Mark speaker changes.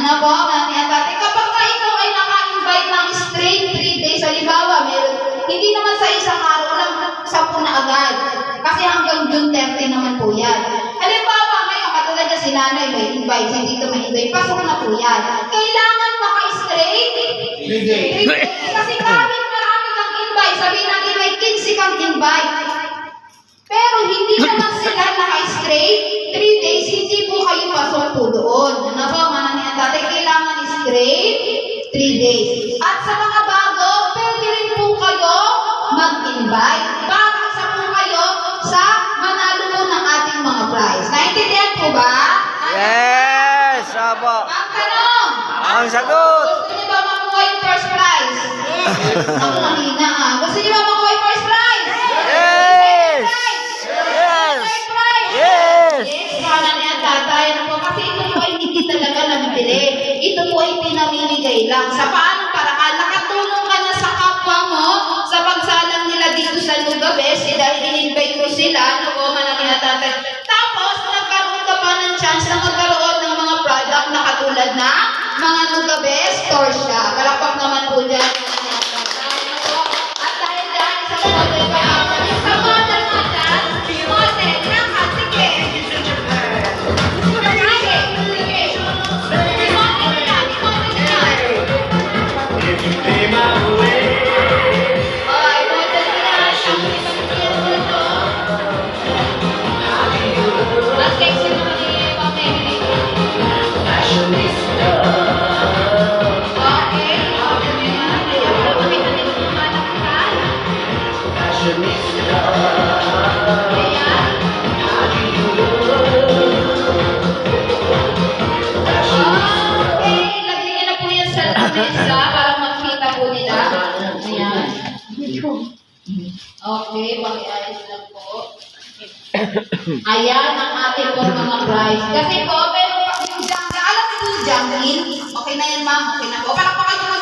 Speaker 1: Ano po, mga niyatate? Kapag ka ikaw ay naka-invite ng straight 3 days, halimbawa, meron, hindi naman sa isang araw lang 10 na agad. Kasi hanggang June 30 naman po yan. Halimbawa, ngayon, katulad na si nanay may invite, si tito may invite, pasok na po yan. Kailangan maka-straight
Speaker 2: 3 days.
Speaker 1: 3 days. Kasi kahit marami kang invite, sabihin natin may 15 kang invite. Pero hindi naman sila naka-straight 3 days, hindi po kayo pasok po doon. Ano po, mga niyatate? Kailangan straight 3 days. At sa mga bago, pwede rin po kayo mag-invite. Para isa po kayo sa manalo po ng ating mga prize. Naintindihan po ba?
Speaker 3: Yes! Opo.
Speaker 1: Ang tanong!
Speaker 3: Ang sagot!
Speaker 1: Gusto niyo ba makuha yung first prize? Ako kanina ah. Gusto niyo ba makuha yung first prize?
Speaker 3: Yes!
Speaker 1: Second
Speaker 3: Yes!
Speaker 1: prize?
Speaker 3: Yes!
Speaker 1: Yes, mga niya tatay. Ano po? Kasi ito po ay hindi talaga nabili. Ito po ay pinamimigay lang. Sa paanong paraan? Nakatulong ka na sa kapwa mo sa pagsalang nila dito sa Nugabes dahil in-invite mo sila. Ano po, mga niya tatay? Tapos, nagkaroon ka pa ng chance na magkaroon ng mga product na katulad na mga Nugabes Torsia. Palakpak naman po dyan. Mga niya tatay. Ano po? At dahil dyan, sa model ka sa model natin, model na sige. Para makita po nila. Ayan. Okay, pakiayos lang po. Ayan ang ating po mga prize. Kasi po, pero yung jungle, alam niyo yung jungle? Okay na yan, ma'am. Okay na po. Palakpakan nyo